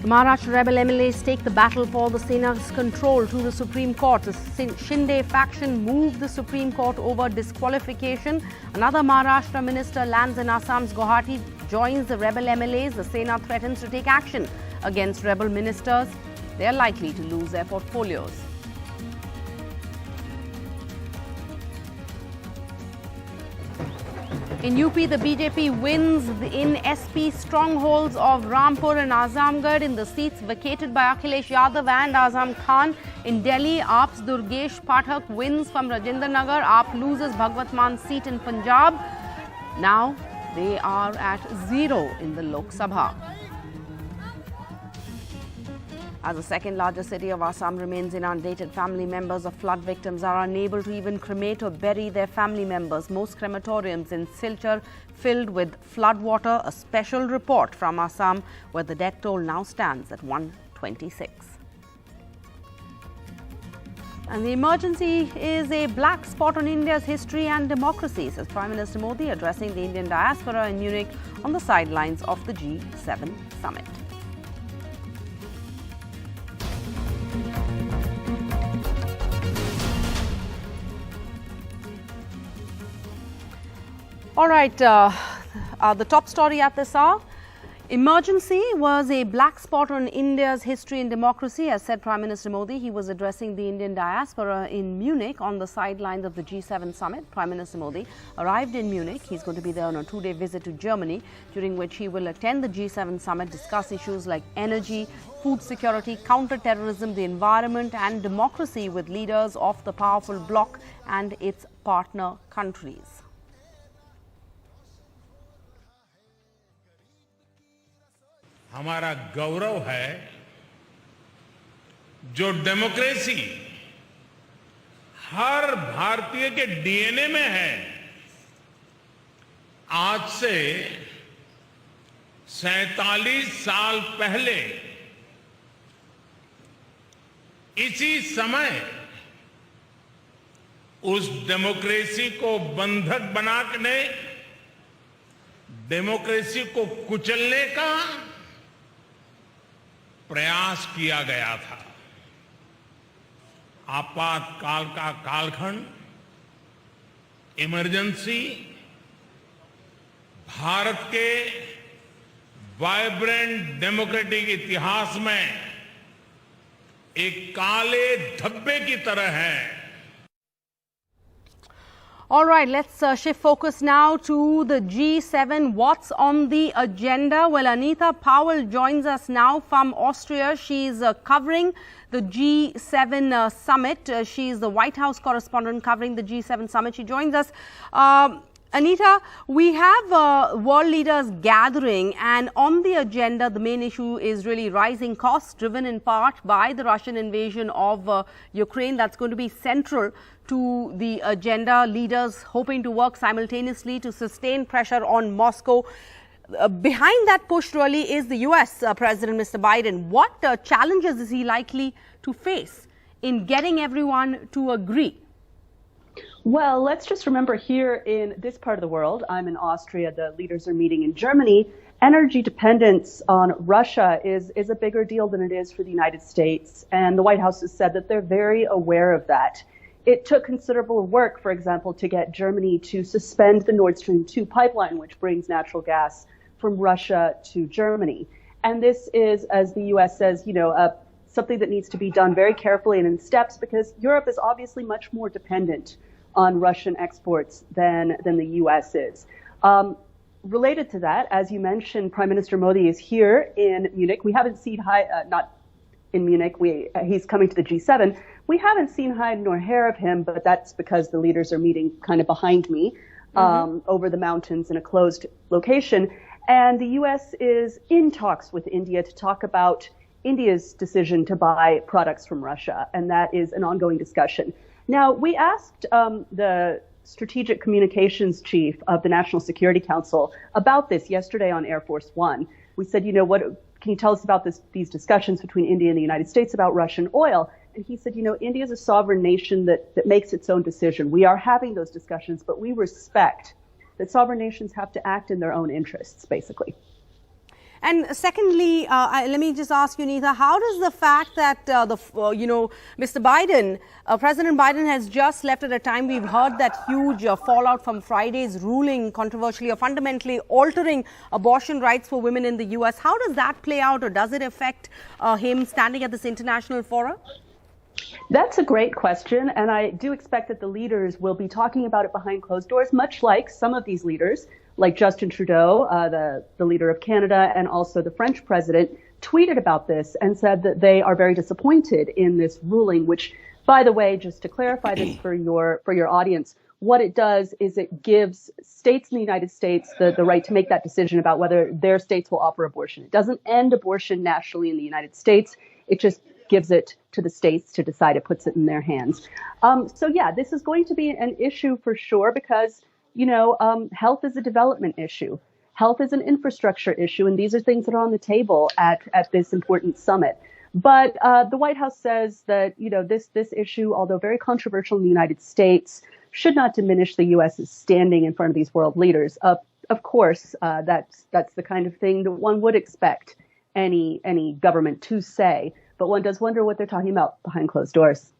The Maharashtra rebel MLAs take the battle for the Sena's control to the Supreme Court. The Shinde faction moved the Supreme Court over disqualification. Another Maharashtra minister lands in Assam's Guwahati, joins the rebel MLAs. The Sena threatens to take action against rebel ministers. They are likely to lose their portfolios. In UP, the BJP wins in SP strongholds of Rampur and Azamgarh in the seats vacated by Akhilesh Yadav and Azam Khan. In Delhi, AAP's Durgesh Pathak wins from Rajinder Nagar. AAP loses Bhagwat Man's seat in Punjab. Now they are at 0 in the Lok Sabha. As the second largest city of Assam remains inundated, family members of flood victims are unable to even cremate or bury their family members. Most crematoriums in Silchar filled with flood water. A special report from Assam, where the death toll now stands at 126. And the emergency is a black spot on India's history and democracy, says Prime Minister Modi, addressing the Indian diaspora in Munich on the sidelines of the G7 summit. All right, the top story at this hour. Emergency was a black spot on India's history and democracy, as said Prime Minister Modi. He was addressing the Indian diaspora in Munich on the sidelines of the G7 summit. Prime Minister Modi arrived in Munich. He's going to be there on a two-day visit to Germany, during which he will attend the G7 summit, discuss issues like energy, food security, counter-terrorism, the environment and democracy with leaders of the powerful bloc and its partner countries. हमारा गौरव है जो democracy हर भारतीय के DNA में है। आज से 47 साल पहले इसी समय उस डेमोक्रेसी को बंधक बनाने, डेमोक्रेसी को कुचलने का प्रयास किया गया था। आपातकाल का कालखंड, इमरजेंसी, भारत के वाइब्रेंट डेमोक्रेटिक इतिहास में एक काले धब्बे की तरह है। All right, let's shift focus now to the G7. What's on the agenda? Well, Anita Powell joins us now from Austria. She's covering the G7 summit. She's the White House correspondent covering the G7 summit. She joins us. Anita, we have world leaders gathering, and on the agenda, the main issue is really rising costs, driven in part by the Russian invasion of Ukraine. That's going to be central to the agenda. Leaders hoping to work simultaneously to sustain pressure on Moscow. Behind that push really is the US President, Mr. Biden. What challenges is he likely to face in getting everyone to agree? Well, let's just remember, here in this part of the world, I'm in Austria, the leaders are meeting in Germany. Energy dependence on Russia is a bigger deal than it is for the United States. And the White House has said that they're very aware of that. It took considerable work, for example, to get Germany to suspend the Nord Stream 2 pipeline, which brings natural gas from Russia to Germany. And this is, as the U.S. says, something that needs to be done very carefully and in steps, because Europe is obviously much more dependent on Russian exports than the U.S. is. Related to that, as you mentioned, Prime Minister Modi is here in Munich. We haven't seen not in Munich. He's coming to the G7. We haven't seen hide nor hair of him, but that's because the leaders are meeting kind of behind me, over the mountains in a closed location. And the U.S. is in talks with India to talk about India's decision to buy products from Russia, and that is an ongoing discussion. Now, we asked the strategic communications chief of the National Security Council about this yesterday on Air Force One. We said, what can you tell us about these discussions between India and the United States about Russian oil? And he said, India is a sovereign nation that makes its own decision. We are having those discussions, but we respect that sovereign nations have to act in their own interests, basically. And secondly, let me just ask you, Neeta, how does the fact that Mr. Biden, President Biden has just left at a time we've heard that huge fallout from Friday's ruling, controversially or fundamentally altering abortion rights for women in the U.S. How does that play out, or does it affect him standing at this international forum? That's a great question, and I do expect that the leaders will be talking about it behind closed doors, much like some of these leaders, like Justin Trudeau, the leader of Canada, and also the French president, tweeted about this and said that they are very disappointed in this ruling, which, by the way, just to clarify this for your audience, what it does is it gives states in the United States the right to make that decision about whether their states will offer abortion. It doesn't end abortion nationally in the United States. It just gives it to the states to decide. It puts it in their hands. So yeah, this is going to be an issue for sure because, health is a development issue. Health is an infrastructure issue, and these are things that are on the table at this important summit. But the White House says that, this issue, although very controversial in the United States, should not diminish the U.S.'s standing in front of these world leaders. Of course, that's the kind of thing that one would expect any government to say. But one does wonder what they're talking about behind closed doors.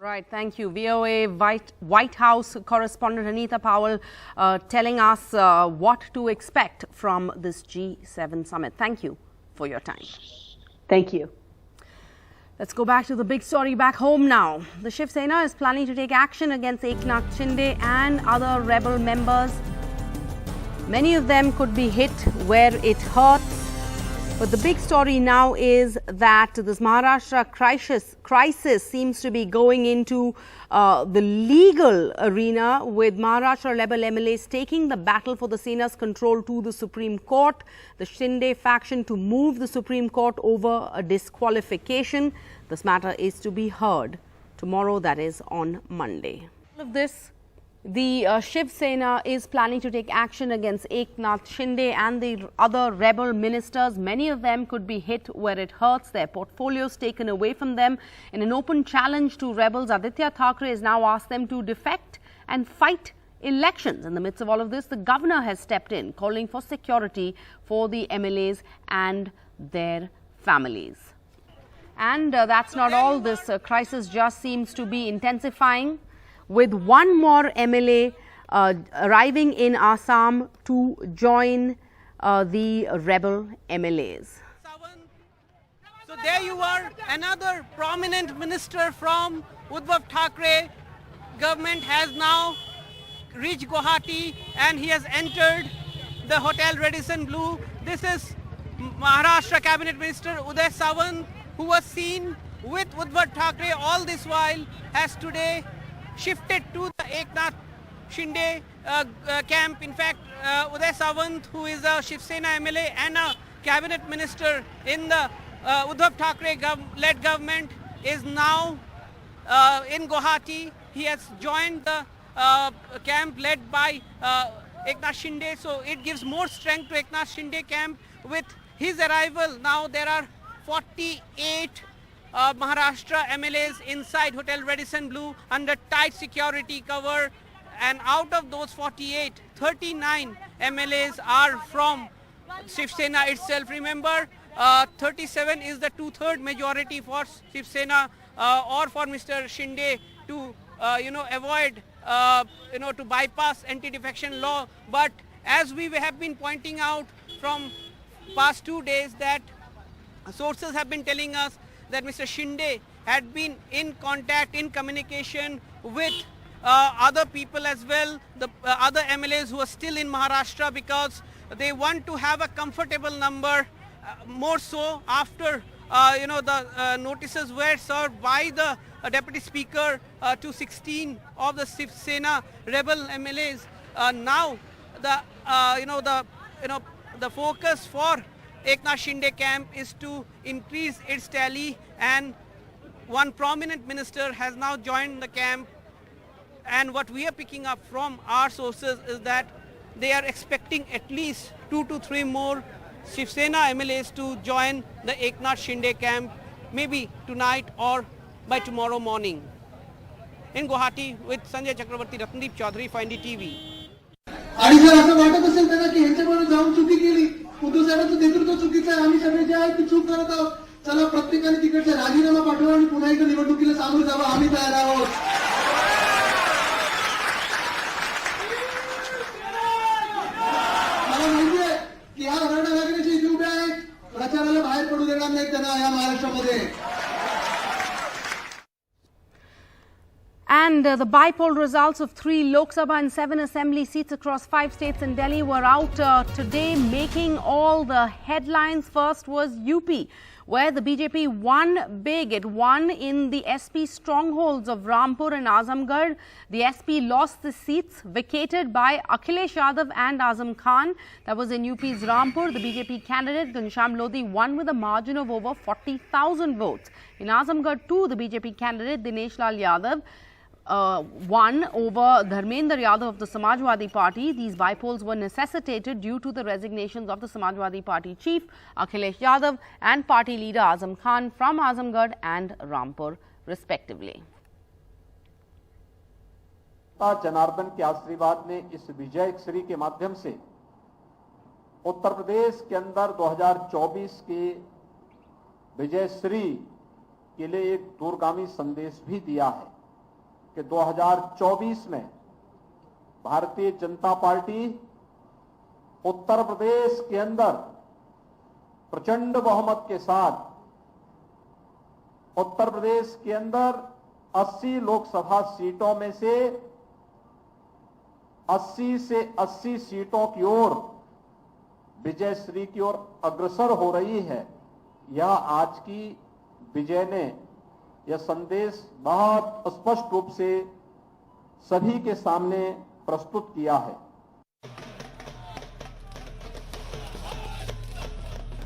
Right, thank you. VOA White House correspondent Anita Powell telling us what to expect from this G7 summit. Thank you for your time. Thank you. Let's go back to the big story back home now. The Shiv Sena is planning to take action against Eknath Shinde and other rebel members. Many of them could be hit where it hurts. But the big story now is that this Maharashtra crisis seems to be going into the legal arena, with Maharashtra rebel MLAs taking the battle for the Sena's control to the Supreme Court. The Shinde faction to move the Supreme Court over a disqualification. This matter is to be heard tomorrow, that is on Monday. All of this, the Shiv Sena is planning to take action against Eknath Shinde and the other rebel ministers. Many of them could be hit where it hurts, their portfolios taken away from them. In an open challenge to rebels, Aditya Thackeray has now asked them to defect and fight elections. In the midst of all of this, the governor has stepped in, calling for security for the MLAs and their families. And that's not all. This crisis just seems to be intensifying, with one more MLA arriving in Assam to join the rebel MLAs. So there you are, another prominent minister from Uddhav Thackeray government has now reached Guwahati and he has entered the Hotel Radisson Blu. This is Maharashtra Cabinet Minister Uday Sawant, who was seen with Uddhav Thackeray all this while, has today shifted to the Eknath Shinde camp. In fact, Uday Sawant, who is a Shiv Sena MLA and a cabinet minister in the Uddhav Thackeray-led government, is now in Guwahati. He has joined the camp led by Eknath Shinde, so it gives more strength to Eknath Shinde camp. With his arrival, now there are 48 Maharashtra MLAs inside Hotel Radisson Blu under tight security cover, and out of those 48, 39 MLAs are from Shiv Sena itself. Remember, 37 is the two-third majority for Shiv Sena or for Mr. Shinde to avoid to bypass anti-defection law. But as we have been pointing out from past 2 days, that sources have been telling us that Mr. Shinde had been in contact, in communication with other people as well, the other MLAs who are still in Maharashtra, because they want to have a comfortable number, more so after the notices were served by the Deputy Speaker to 16 of the Shiv Sena rebel MLAs. Now the focus for Eknath Shinde camp is to increase its tally, and one prominent minister has now joined the camp. And what we are picking up from our sources is that they are expecting at least 2 to 3 more Shiv Sena MLAs to join the Eknath Shinde camp, maybe tonight or by tomorrow morning. In Guwahati with Sanjay Chakravarti, Ratndeep Chaudhary for NDTV. आणि जर असं वाटत असेल त्यांना की ह्यांच्याबरोबर जाऊन चुकी केली उद्धवसाहेबांचं नेतृत्व चुकीचं आहे, आम्ही सगळे जे आहे ते चूक करत आहोत. चला प्रत्येकाने तिकडचा राजीनामा पाठवा आणि पुन्हा एकदा निवडणुकीला सामोरे जावं, आम्ही तयार आहोत. मला माहितीये की या रडा लागण्याची इथे उभे आहेत, प्रचाराला बाहेर पडू देणार नाहीत त्यांना या महाराष्ट्रामध्ये. And the bypoll results of 3 Lok Sabha and 7 assembly seats across 5 states in Delhi were out today, making all the headlines. First was UP, where the BJP won big. It won in the SP strongholds of Rampur and Azamgarh. The SP lost the seats vacated by Akhilesh Yadav and Azam Khan. That was in UP's Rampur. The BJP candidate Ghanshyam Lodhi won with a margin of over 40,000 votes. In Azamgarh too, the BJP candidate Dinesh Lal Yadav won over Dharmendra Yadav of the Samajwadi Party. These bypolls were necessitated due to the resignations of the Samajwadi Party chief Akhilesh Yadav and party leader Azam Khan from Azamgarh and Rampur respectively. Janardan के आशीर्वाद ने इस विजय श्री के माध्यम से उत्तर प्रदेश के अंदर 2024 के विजय श्री के लिए एक दूरगामी संदेश भी दिया है कि 2024 में भारतीय जनता पार्टी उत्तर प्रदेश के अंदर प्रचंड बहुमत के साथ उत्तर प्रदेश के अंदर 80 लोकसभा सीटों में से 80 सीटों की ओर विजय श्री की ओर अग्रसर हो रही है. यह आज की विजय ने यह संदेश बहुत स्पष्ट रूप से सभी के सामने प्रस्तुत किया है.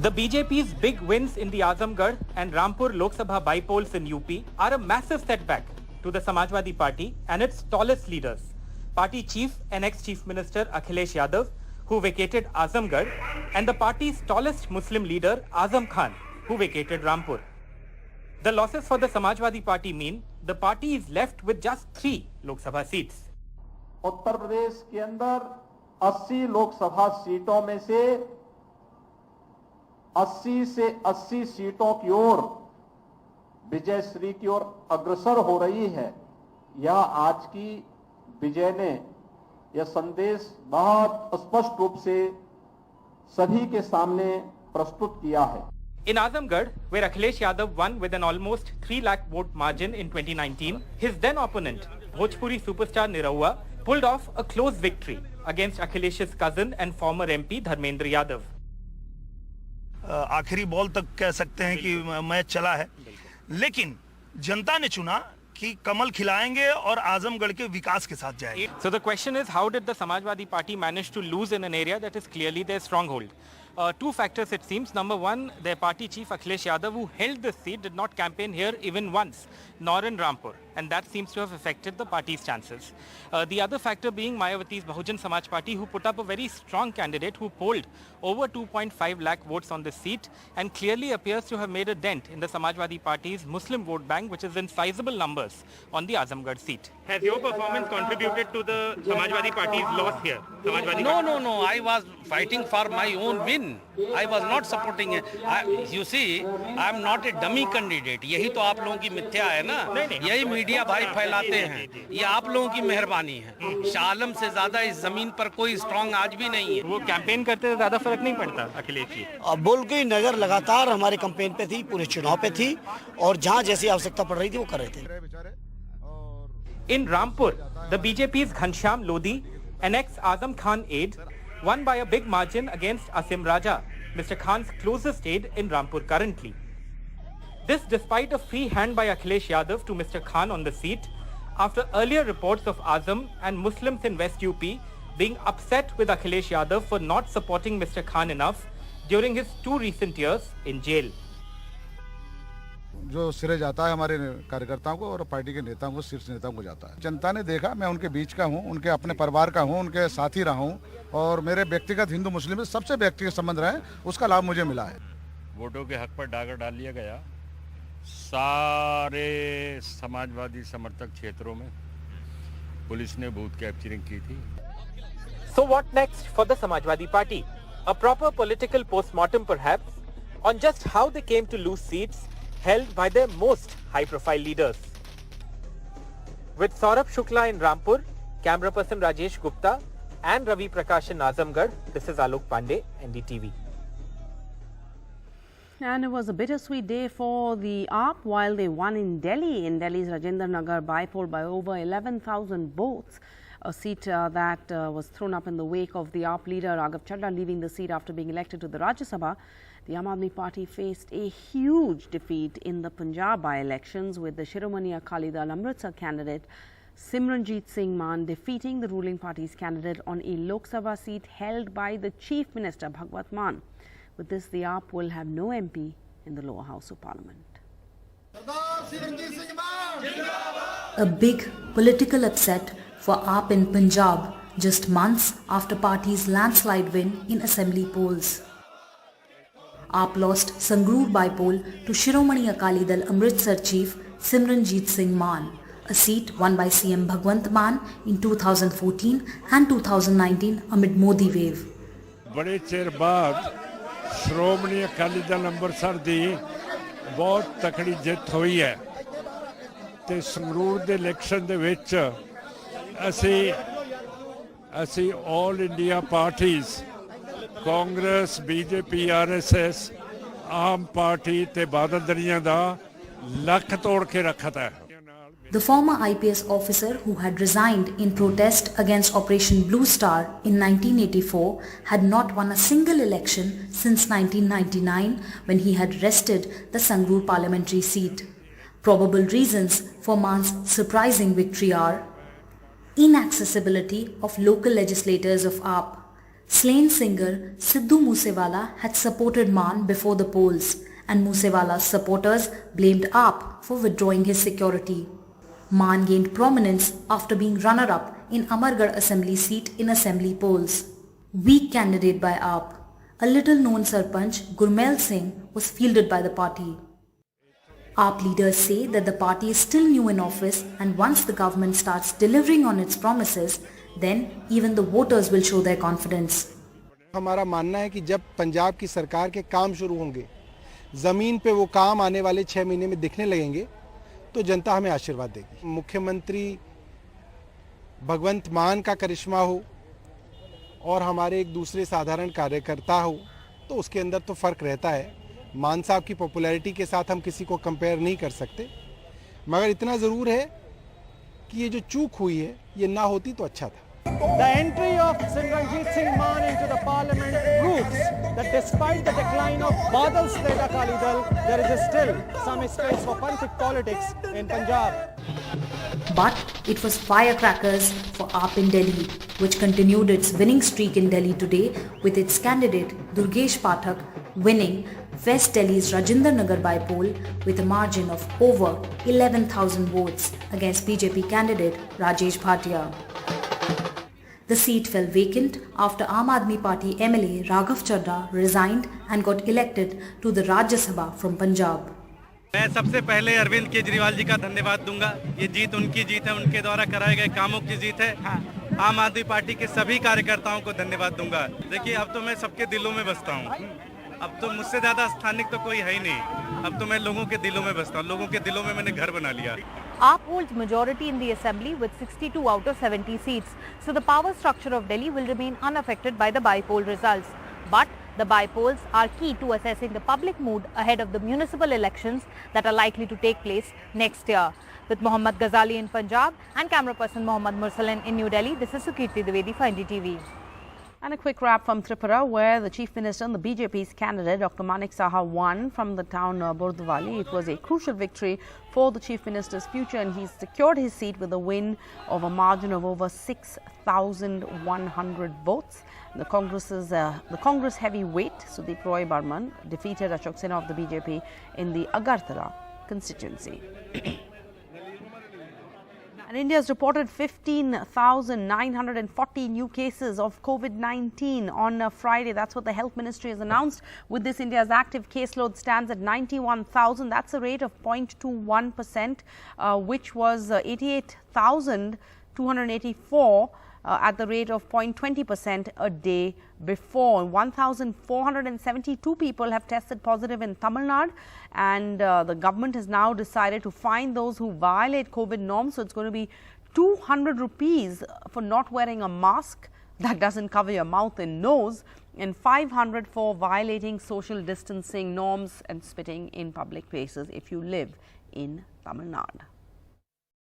The BJP's big wins in the Azamgarh and Rampur Lok Sabha bypolls in UP are a massive setback to the Samajwadi Party and its tallest leaders, Party Chief and ex-Chief Minister Akhilesh Yadav, who vacated Azamgarh, and the party's tallest Muslim leader Azam Khan, who vacated Rampur. The losses for the Samajwadi Party mean the party is left with just 3 Lok Sabha seats. Uttar Pradesh के अंदर 80 लोकसभा सीटों में से 80 सीटों की ओर विजय श्री की ओर अग्रसर हो रही है. यह आज की विजय ने यह संदेश बहुत स्पष्ट रूप से सभी के सामने प्रस्तुत किया है. In Azamgarh, where Akhilesh Yadav won with an almost 3 lakh vote margin in 2019, his then opponent, Bhojpuri superstar Niraua, pulled off a close victory against Akhilesh's cousin and former MP Dharmendra Yadav. आखिरी ball तक कह सकते हैं कि match चला है, लेकिन जनता ने चुना कि कमल खिलाएंगे और आजमगढ़ के विकास के साथ जाएंगे. So the question is, how did the Samajwadi Party manage to lose in an area that is clearly their stronghold? 2 factors it seems. Number one, their party chief Akhilesh Yadav, who held this seat, did not campaign here even once, nor in Rampur, and that seems to have affected the party's chances. The other factor being Mayawati's Bahujan Samaj Party, who put up a very strong candidate who polled over 2.5 lakh votes on this seat and clearly appears to have made a dent in the Samajwadi Party's Muslim vote bank, which is in sizable numbers on the Azamgarh seat. Has your performance contributed to the Samajwadi Party's loss here? No. I was fighting for my own win. I was not supporting it. You see, I am not a dummy candidate. यही तो आप लोगों की मिथ्या है ना. यही media भाई फैलाते हैं. ये आप लोगों की मेहरबानी है. शाह आलम से ज्यादा इस जमीन पर कोई स्ट्रांग आज भी नहीं है. वो कैंपेन करते तो ज्यादा फर्क नहीं पड़ता अखिलेश जी. बोल की नजर लगातार हमारे कैंपेन पे थी, पूरे चुनाव पे थी, और जहां जैसी आवश्यकता पड़ रही थी वो कर रहे थे. In Rampur, the BJP's Ghanshyam Lodhi, an ex-Azam Khan aide, won by a big margin against Asim Raja, Mr. Khan's closest aide in Rampur currently. This despite a free hand by Akhilesh Yadav to Mr. Khan on the seat, after earlier reports of Azam and Muslims in West UP being upset with Akhilesh Yadav for not supporting Mr. Khan enough during his 2 recent years in jail. जो सिरे जाता है हमारे कार्यकर्ताओं को और party के नेताओं को, शीर्ष नेताओं को जाता है. जनता ने देखा, मैं उनके बीच का हूं, उनके अपने परिवार का हूं, उनके साथी रहा हूं, और मेरे व्यक्तिगत हिंदू मुस्लिम में सबसे व्यक्तिगत संबंध रहे, उसका लाभ मुझे मिला है. वोटों के हक पर डागर डाल लिया गया सारे समाजवादी समर्थक क्षेत्रों में. पुलिस ने बूथ कैप्चरिंग की थी. So what next for the Samajwadi Party? A proper political post-mortem perhaps on just how they came to lose seats held by their most high-profile leaders. With Saurabh Shukla in Rampur, camera person Rajesh Gupta and Ravi Prakash in Azamgarh, this is Alok Pandey, NDTV. And it was a bittersweet day for the AAP while they won in Delhi, in Delhi's Rajendra Nagar bypoll by over 11,000 votes. A seat that was thrown up in the wake of the AAP leader Raghav Chadha leaving the seat after being elected to the Rajya Sabha. The Aam Aadmi Party faced a huge defeat in the Punjab by-elections, with the Shiromani Akali Dal Amritsar candidate Simranjeet Singh Mann defeating the ruling party's candidate on a Lok Sabha seat held by the Chief Minister Bhagwat Mann. With this, the AAP will have no MP in the lower house of parliament. A big political upset for AAP in Punjab just months after party's landslide win in assembly polls. AAP lost Sangrur bypoll to Shiromani Akali Dal Amritsar chief Simranjeet Singh Mann, a seat won by CM Bhagwant Mann in 2014 and 2019 amid Modi wave. बड़े chair बाद श्रोमणी अकाली दल ਅੰਮ੍ਰਿਤਸਰ ਦੀ ਬਹੁਤ ਤਕੜੀ ਜਿੱਤ ਹੋਈ ਹੈ ਤੇ ਸੰਗਰੂਰ ਦੇ election ਦੇ ਵਿੱਚ ਅਸੀਂ ਆਲ ਇੰਡੀਆ ਪਾਰਟੀਆਂ ਕਾਂਗਰਸ ਬੀਜੇਪੀ ਆਰਐਸਐਸ ਆਮ ਪਾਰਟੀ ਤੇ ਬਾਦਲ ਦਲੀਆਂ ਦਾ ਲੱਕ ਤੋੜ ਕੇ ਰੱਖਤਾ ਹੈ. The former IPS officer who had resigned in protest against Operation Blue Star in 1984 had not won a single election since 1999 when he had wrested the Sangrur parliamentary seat. Probable reasons for Mann's surprising victory are inaccessibility of local legislators of AAP. Slain singer Sidhu Moosewala had supported Mann before the polls, and Moosewala's supporters blamed AAP for withdrawing his security. Mann gained prominence after being runner-up in Amargarh assembly seat in assembly polls. Weak candidate by AAP, a little-known Sarpanch Gurmail Singh was fielded by the party. AAP leaders say that the party is still new in office, and once the government starts delivering on its promises, then even the voters will show their confidence. हमारा मानना है कि जब पंजाब की सरकार के काम शुरू होंगे, जमीन पे वो काम आने वाले 6 महीने में दिखने लगेंगे, तो जनता हमें आशीर्वाद देगी. मुख्यमंत्री भगवंत मान का करिश्मा हो और हमारे एक दूसरे साधारण कार्यकर्ता हो, तो उसके अंदर तो फ़र्क रहता है. मान साहब की पॉपुलैरिटी के साथ हम किसी को कंपेयर नहीं कर सकते, मगर इतना ज़रूर है कि ये जो चूक हुई है ये ना होती तो अच्छा था. The entry of Simranjeet Singh Mann into the parliament proves that despite the decline of Badal's led Akali Dal, there is still some space for Panthik politics in Punjab. But it was firecrackers for AAP in Delhi, which continued its winning streak in Delhi today with its candidate Durgesh Pathak winning West Delhi's Rajendra Nagar bypoll with a margin of over 11,000 votes against BJP candidate Rajesh Bhatia. The seat fell vacant after Aam Aadmi Party MLA Raghav Chadha resigned and got elected to the Rajya Sabha from Punjab. मैं सबसे पहले अरविंद केजरीवाल जी का धन्यवाद दूंगा. ये जीत उनकी जीत है, उनके द्वारा कराए गए कामों की जीत है. आम आदमी पार्टी के सभी कार्यकर्ताओं को धन्यवाद दूंगा. देखिए, अब तो मैं सबके दिलों में बसता हूँ. अब तो मुझसे ज्यादा स्थानिक तो कोई है ही नहीं. अब तो मैं लोगों के दिलों में बसता हूँ. लोगों के दिलों में मैंने घर बना लिया. AAP holds majority in the assembly with 62 out of 70 seats. So the power structure of Delhi will remain unaffected by the bypoll results. But the bypolls are key to assessing the public mood ahead of the municipal elections that are likely to take place next year. With Mohammad Ghazali in Punjab and camera person Mohammad Mursalan in New Delhi, this is Sukirti Dwivedi for NDTV. And a quick wrap from Tripura, where the Chief Minister and the BJP's candidate Dr. Manik Saha won from the town Burdwali. It was a crucial victory for the Chief Minister's future, and he secured his seat with a win of a margin of over 6,100 votes. The Congress heavyweight Sudeep Roy Barman defeated Ashok Sena of the BJP in the Agartala constituency. And India has reported 15,940 new cases of COVID-19 on Friday. That's what the Health Ministry has announced. With this, India's active caseload stands at 91,000. That's a rate of 0.21%, which was 88,284 at the rate of 0.20% a day before. 1,472 people have tested positive in Tamil Nadu, and the government has now decided to fine those who violate COVID norms. So it's going to be 200 rupees for not wearing a mask that doesn't cover your mouth and nose, and 500 for violating social distancing norms and spitting in public places if you live in Tamil Nadu.